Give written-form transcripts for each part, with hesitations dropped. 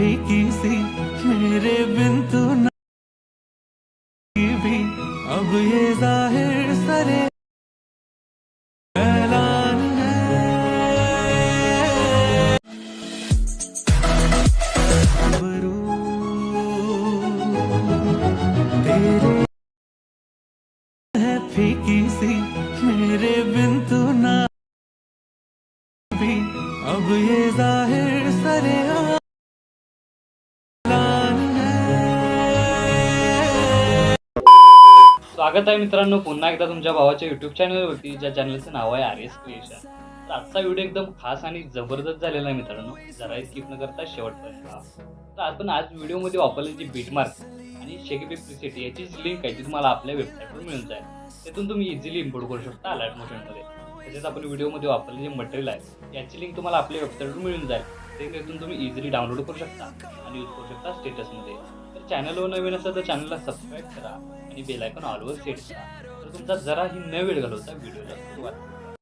फीकी सी मेरे बिन तू ना भी, अब ये जाहिर सरे ऐलान है। बरू तेरे है फीकी सी मेरे बिन तू ना भी, अब ये जाहिर सरे स्वागत आहे मित्रांनो पुन्हा एकदा तुमच्या भावाच्या युट्यूब चॅनलवरती, ज्या चॅनलचं नाव आहे आर एस क्रिएशन. तर आजचा व्हिडिओ एकदम खास आणि जबरदस्त झालेला आहे मित्रांनो, जरा स्किप न करता शेवटपर्यंत पहा. तर आपण आज व्हिडिओमध्ये वापरलेली जी बीटमार्क आणि शेकीबी प्रीसेट याची लिंक आहे ती तुम्हाला आपल्या वेबसाईटवर मिळून जाईल. त्यातून तुम्ही इझिली इम्पोर्ट करू शकता अलर्ट मोशनमध्ये. तसेच आपण व्हिडिओमध्ये वापरलेले जे मटेरियल आहे याची लिंक तुम्हाला आपल्या वेबसाईटवर मिळून जाईल. ते त्यातून तुम्ही इझिली डाउनलोड करू शकता आणि यूज करू शकता स्टेटसमध्ये. तर चॅनलवर नवीन असेल तर चॅनलला सबस्क्राईब करा आणि बेल आयकॉन ऑलवर सेट करा. तर तुमचा जराही न वेळ घालवता व्हिडिओला सुरुवात करा.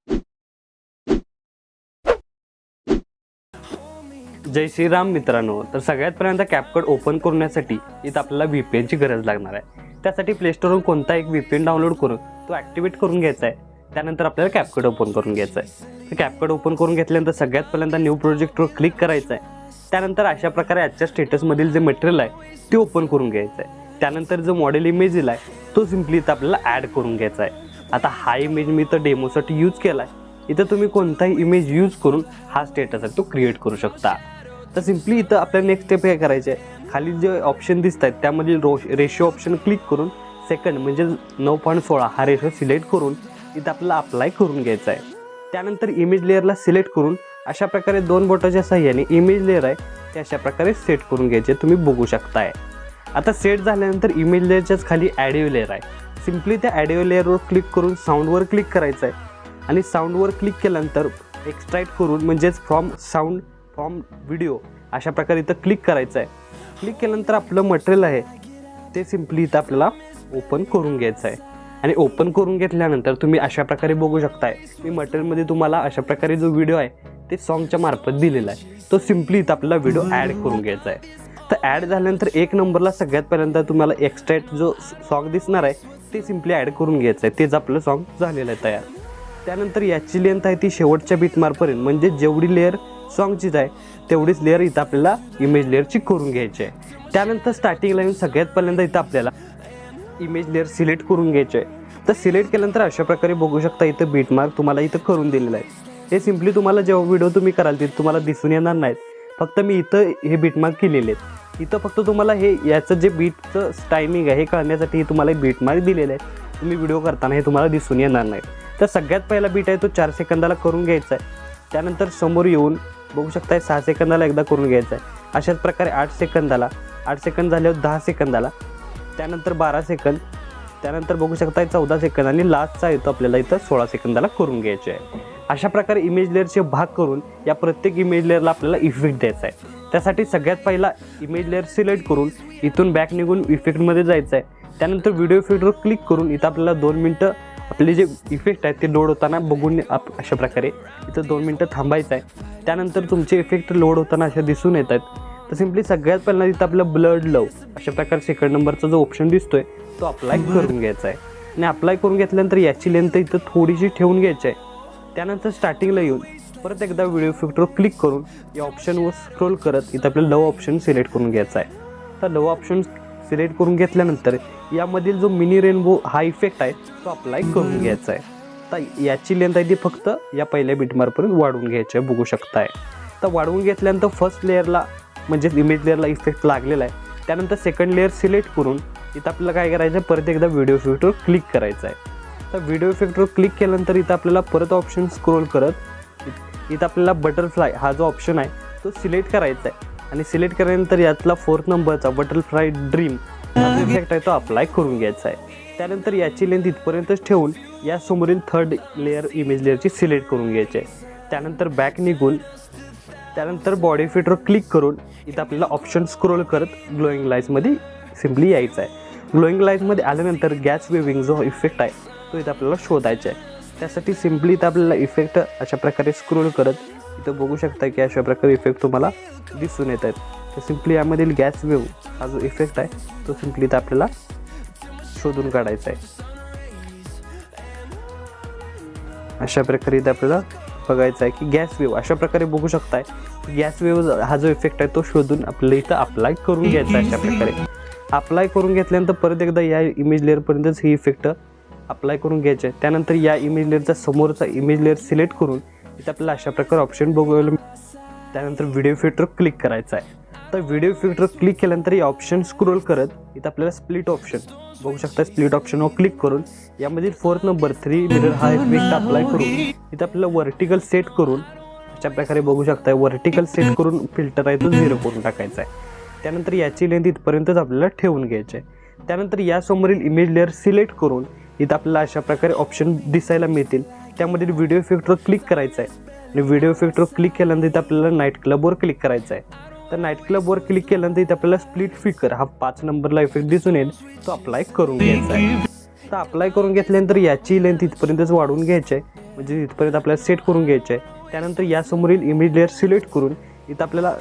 जय श्रीराम मित्रांनो. तर सगळ्यात पहिल्यांदा कॅपकट ओपन करण्यासाठी इथं आपल्याला VPN ची गरज लागणार आहे. त्यासाठी प्ले स्टोरवरून कोणता एक VPN डाउनलोड करून तो ॲक्टिवेट करून घ्यायचा आहे. त्यानंतर आपल्याला कॅपकट ओपन करून घ्यायचं आहे. तर कॅपकट ओपन करून घेतल्यानंतर सगळ्यात पहिल्यांदा न्यू प्रोजेक्टवर क्लिक करायचं आहे. त्यानंतर अशा प्रकारे आजच्या स्टेटसमधील जे मटेरियल आहे ते ओपन करून घ्यायचं आहे. त्यानंतर जो मॉडेल इमेज दिला आहे तो सिम्पली इथं आपल्याला ॲड करून घ्यायचा आहे. आता हा इमेज मी तर डेमोसाठी यूज केला आहे. इथं तुम्ही कोणताही इमेज यूज करून हा स्टेटस आहे तो क्रिएट करू शकता. तर सिम्पली इथं आपल्याला नेक्स्ट स्टेप हे करायचे आहे, खाली जे ऑप्शन दिसत आहेत त्यामधील रेशो ऑप्शन क्लिक करून सेकंड म्हणजे 9.16 हा रेशो सिलेक्ट करून इथं आपल्याला अप्लाय करून घ्यायचा आहे. त्यानंतर इमेज लेअरला सिलेक्ट करून अशा प्रकारे 2 बोटाच्या साह्याने इमेज लेअर आहे ते अशा प्रकारे सेट करून घ्यायचे तुम्ही बघू शकताय. आता सेट झाल्यानंतर इमेज लेअरच्याच खाली ॲडिओ लेअर आहे. सिम्पली त्या ॲडिओ लेअरवर क्लिक करून साऊंडवर क्लिक करायचं आहे आणि साऊंडवर क्लिक केल्यानंतर एक्स्ट्रॅक्ट करून म्हणजेच फ्रॉम साऊंड फ्रॉम व्हिडिओ अशा प्रकारे इथं क्लिक करायचं आहे. क्लिक केल्यानंतर आपलं मटेरियल आहे ते सिम्पली इथं आपल्याला ओपन करून घ्यायचं आहे. आणि ओपन करून घेतल्यानंतर तुम्ही अशा प्रकारे बघू शकताय मी मटेरियलमध्ये तुम्हाला अशा प्रकारे जो व्हिडिओ आहे ते सॉन्गच्या मार्फत दिलेला आहे. तो सिम्पली इथं आपल्याला व्हिडिओ ॲड करून घ्यायचा आहे. तर ॲड झाल्यानंतर एक नंबरला सगळ्यात पहिल्यांदा तुम्हाला एक्स्ट्रॅक्ट जो सॉन्ग दिसणार आहे ते सिम्पली ॲड करून घ्यायचं आहे. तेच आपलं सॉन्ग झालेलं आहे तयार. त्यानंतर याची लेंथ आहे ती शेवटच्या बीटमार्कपर्यंत म्हणजे जेवढी लेअर सॉन्गचीच आहे तेवढीच लेअर इथं आपल्याला इमेज लेअरची करून घ्यायची आहे. त्यानंतर स्टार्टिंगला येऊन सगळ्यात पहिल्यांदा इथं आपल्याला इमेज लेअर सिलेक्ट करून घ्यायचे आहे. तर सिलेक्ट केल्यानंतर अशा प्रकारे बघू शकता इथं बीटमार्क तुम्हाला इथं करून दिलेलं आहे. हे सिम्पली तुम्हाला जेव्हा व्हिडिओ तुम्ही कराल तिथे तुम्हाला दिसून येणार नाहीत. फक्त मी इथं हे बीटमार्क केलेले आहेत. इथं फक्त तुम्हाला हे याचं जे बीटचं टायमिंग आहे हे कळण्यासाठी हे तुम्हाला बीटमार्क दिलेले आहेत. तुम्ही व्हिडिओ करताना हे तुम्हाला दिसून येणार नाही. तर सगळ्यात पहिला बीट आहे तो 4 सेकंदाला करून घ्यायचा आहे. त्यानंतर समोर येऊन बघू शकताय 6 सेकंदाला एकदा करून घ्यायचा आहे. अशाच प्रकारे 8 सेकंदाला, 8 सेकंद झाल्यावर 10 सेकंदाला, त्यानंतर 12 सेकंद, त्यानंतर बघू शकताय 14 सेकंद आणि लास्टचा येतो आपल्याला इथं 16 सेकंदाला करून घ्यायचे आहे. अशा प्रकारे इमेज लेअरचे भाग करून या प्रत्येक इमेज लेअरला आपल्याला इफेक्ट द्यायचा आहे. त्यासाठी सगळ्यात पहिला इमेज लेअर सिलेक्ट करून इथून बॅक निघून इफेक्टमध्ये जायचं आहे. त्यानंतर व्हिडिओ इफेक्टवर क्लिक करून इथं आपल्याला 2 मिनटं आपले जे इफेक्ट आहेत ते लोड होताना बघून अशा प्रकारे इथं 2 मिनटं थांबायचं आहे. त्यानंतर तुमचे इफेक्ट लोड होताना अशा दिसून येत आहेत. तर सिम्पली सगळ्यात पहिल्यांदा इथं आपलं ब्लड लव अशा प्रकारे सेकंड नंबरचा जो ऑप्शन दिसतोय तो अप्लाय करून घ्यायचा आहे. आणि अप्लाय करून घेतल्यानंतर याची लेंथ इथं थोडीशी ठेवून घ्यायची आहे. त्यानंतर स्टार्टिंगला येऊन परत एकदा व्हिडिओ इफेक्टवर क्लिक करून या ऑप्शनवर स्क्रोल करत इथं आपलं लव ऑप्शन सिलेक्ट करून घ्यायचा आहे. तर लव ऑप्शन सिलेक्ट करून घेतल्यानंतर यामधील जो मिनी रेनबो हा इफेक्ट आहे तो अप्लाय करून घ्यायचा आहे. तर याची लेंथ आहे ती फक्त या पहिल्या बीटमार्कपर्यंत वाढवून घ्यायची आहे बघू शकताय. तर वाढवून घेतल्यानंतर फर्स्ट लेअरला म्हणजेच इमेज लेअरला इफेक्ट लागलेला आहे. त्यानंतर सेकंड लेअर सिलेक्ट करून इथं आपल्याला काय करायचं आहे परत एकदा व्हिडिओ इफेक्टवर क्लिक करायचं आहे. तर व्हिडिओ इफेक्टवर क्लिक केल्यानंतर इथं आपल्याला परत ऑप्शन स्क्रोल करत इथं आपल्याला बटरफ्लाय हा जो ऑप्शन आहे तो सिलेक्ट करायचा आहे. आणि सिलेक्ट केल्यानंतर यातला 4th नंबरचा बटरफ्लाय ड्रीम हा इफेक्ट आहे तो अप्लाय करून घ्यायचा आहे. त्यानंतर याची लेंथ इथपर्यंतच ठेवून या समोरील 3rd लेअर इमेज लेअरची सिलेक्ट करून घ्यायची आहे. त्यानंतर बॅक निघून त्यानंतर बॉडी फिटवर क्लिक करून इथं आपल्याला ऑप्शन स्क्रोल करत ग्लोईंग लाईट्समध्ये सिम्पली यायचं आहे. ग्लोईंग लाईट्समध्ये आल्यानंतर गॅस वेविंग जो इफेक्ट आहे तो इथं आपल्याला शोधायचा आहे. त्यासाठी सिम्पली इथं आपल्याला इफेक्ट अशा प्रकारे स्क्रोल करत इथं बघू शकता की अशा प्रकारे इफेक्ट तुम्हाला दिसून येत आहेत. तर सिम्पली यामधील गॅस वेव्ह हा जो इफेक्ट आहे तो सिम्पली इथं आपल्याला शोधून काढायचा आहे. अशा प्रकारे इथं आपल्याला बघायचं आहे की गॅस वेव्ह अशा प्रकारे बघू शकताय. गॅस वेव्ह हा जो इफेक्ट आहे तो शोधून आपल्याला इथं अप्लाय करून घ्यायचा आहे. अशा प्रकारे अप्लाय करून घेतल्यानंतर परत एकदा या इमेज लेअरपर्यंतच ही इफेक्ट अप्लाय करून घ्यायचे आहे. त्यानंतर या इमेज लेअरचा समोरचा इमेज लेअर सिलेक्ट करून इथं आपल्याला अशा प्रकारे ऑप्शन बघायला. त्यानंतर व्हिडिओ इफेक्टवर क्लिक करायचं आहे. तर व्हिडिओ इफेक्टवर क्लिक केल्यानंतर या ऑप्शन स्क्रोल करत इथं आपल्याला स्प्लिट ऑप्शन बघू शकता. स्प्लिट ऑप्शनवर क्लिक करून यामधील 4th नंबर 3 मिरर हा इफेक्ट अप्लाय करून इथं आपल्याला वर्टिकल सेट करून अशा प्रकारे बघू शकता. वर्टिकल सेट करून फिल्टर आहे तो 0 करून टाकायचा आहे. त्यानंतर याची लेंथ इथपर्यंतच आपल्याला ठेवून घ्यायची आहे. त्यानंतर यासमोरील इमेज लेअर सिलेक्ट करून इथं आपल्याला अशा प्रकारे ऑप्शन दिसायला मिळतील. त्यामधील व्हिडिओ इफेक्टवर क्लिक करायचं आहे आणि व्हिडिओ इफेक्टवर क्लिक केल्यानंतर इथं आपल्याला नाईट क्लबवर क्लिक करायचं आहे. तर नाईट क्लबवर क्लिक केल्यानंतर इथं आपल्याला स्प्लिट फिकर हा 5 नंबरला इफेक्ट दिसून येईल तो अप्लाय करून घ्यायचा आहे. तर अप्लाय करून घेतल्यानंतर याची लेंथ इथपर्यंतच वाढवून घ्यायची आहे, म्हणजे इथपर्यंत आपल्याला सेट करून घ्यायचे आहे. त्यानंतर यासमोरील इमेज लेअर सिलेक्ट करून इथं आपल्याला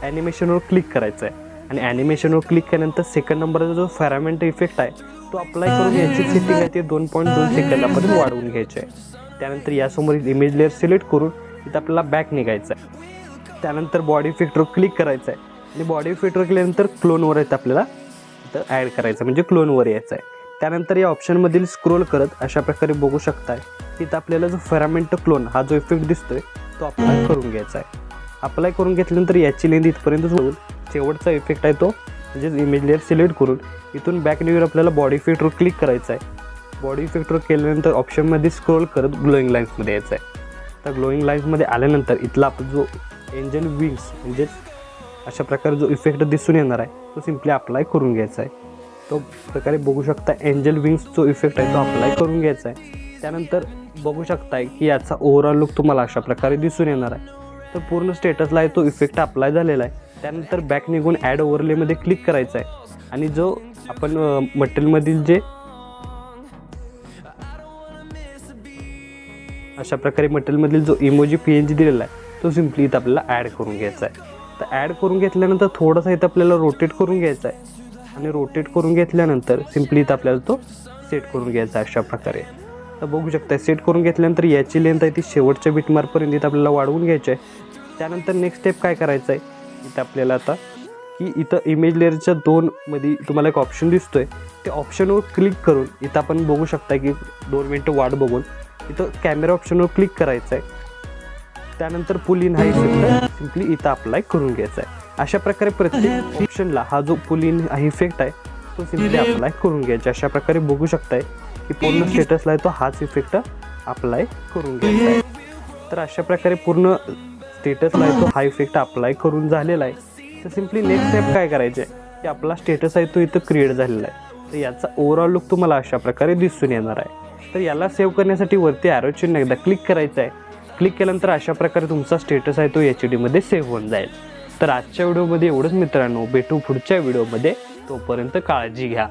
ॲनिमेशनवर क्लिक करायचं आहे आणि ॲनिमेशनवर क्लिक केल्यानंतर 2nd नंबरचा जो फॅरामेंट इफेक्ट आहे तो अप्लाय करून याची सेटिंग आहे ते 2.2 सेकंदापर्यंत वाढवून घ्यायचे आहे. त्यानंतर यासमोरील इमेज लेअर सिलेक्ट करून इथं आपल्याला बॅक निघायचं आहे. त्यानंतर बॉडी इफेक्टवर क्लिक करायचं आहे आणि बॉडी इफेक्टवर केल्यानंतर क्लोनवर इथं आपल्याला इथं ॲड करायचं म्हणजे क्लोनवर यायचं आहे. त्यानंतर या ऑप्शनमधील स्क्रोल करत अशा प्रकारे बघू शकताय तिथं आपल्याला जो फॅरामेंट क्लोन हा जो इफेक्ट दिसतोय तो अप्लाय करून घ्यायचा आहे. अप्लाय करून घेतल्यानंतर याची लेंथ इथपर्यंत होऊन शेवटचा इफेक्ट आहे तो म्हणजे इमेज लेअर सिलेक्ट करून इथून बॅक निघून आपल्याला बॉडी इफेक्टवर क्लिक करायचं आहे. बॉडी इफेक्टवर केल्यानंतर ऑप्शनमध्ये स्क्रोल करत ग्लोईंग लाईन्समध्ये यायचं आहे. तर ग्लोईंग लाईन्समध्ये आल्यानंतर इथला आपला जो एंजल विंग्स म्हणजेच अशा प्रकारे जो इफेक्ट दिसून येणार आहे तो सिम्पली अप्लाय करून घ्यायचा आहे. तो प्रकारे बघू शकता एंजल विंग्स जो इफेक्ट आहे तो अप्लाय करून घ्यायचा आहे. त्यानंतर बघू शकताय की याचा ओव्हरऑल लुक तुम्हाला अशा प्रकारे दिसून येणार आहे. तर पूर्ण स्टेटसला आहे तो इफेक्ट अप्लाय झालेला आहे. त्यानंतर बॅक निघून ॲड ओव्हरलेमध्ये क्लिक करायचा आहे आणि जो आपण मटेरियलमधील जे अशा प्रकारे मटेरियलमधील जो इमोजी PNG दिलेला आहे तो सिम्पली इथं आपल्याला ॲड करून घ्यायचा आहे. तर ॲड करून घेतल्यानंतर थोडासा इथं आपल्याला रोटेट करून घ्यायचा आहे आणि रोटेट करून घेतल्यानंतर सिम्पली इथं आपल्याला तो सेट करून घ्यायचा आहे अशा प्रकारे. तर बघू शकता सेट करून घेतल्यानंतर याची लेंथ आहे ती शेवटच्या बिटमार्कपर्यंत इथं आपल्याला वाढवून घ्यायची आहे. त्यानंतर नेक्स्ट स्टेप काय करायचं आहे इथं आपल्याला आता की इथं इमेज लेअरच्या 2 मध्ये तुम्हाला एक ऑप्शन दिसतोय त्या ऑप्शनवर क्लिक करून इथं आपण बघू शकता की 2 मिनटं वाट बघून इथं कॅमेरा ऑप्शनवर क्लिक करायचं आहे. त्यानंतर पुल इन हा इफेक्ट सिम्पली इथं अप्लाय करून घ्यायचा आहे. अशा प्रकारे प्रत्येक ऑप्शनला हा जो पुल इन हा इफेक्ट आहे तो सिम्पली अप्लाय करून घ्यायचा. अशा प्रकारे बघू शकताय की पूर्ण स्टेटसला आहे तो हाच इफेक्ट अप्लाय करून घ्यायचा आहे. तर अशा प्रकारे पूर्ण स्टेटसला आहे तो हा इफेक्ट अप्लाय करून झालेला आहे. तर सिम्पली नेक्स्ट स्टेप काय करायचे की आपला स्टेटस आहे तो इथं क्रिएट झालेला आहे. तर याचा ओव्हरऑल लुक तुम्हाला अशा प्रकारे दिसून येणार आहे. तर याला सेव्ह करण्यासाठी वरती ॲरो चिन्ह एकदा क्लिक करायचं आहे. क्लिक केल्यानंतर अशा प्रकारे तुमचा स्टेटस आहे तो HD मध्ये सेव्ह होऊन जाईल. तर आजच्या व्हिडिओमध्ये एवढंच मित्रांनो. भेटू पुढच्या व्हिडिओमध्ये. तोपर्यंत काळजी घ्या.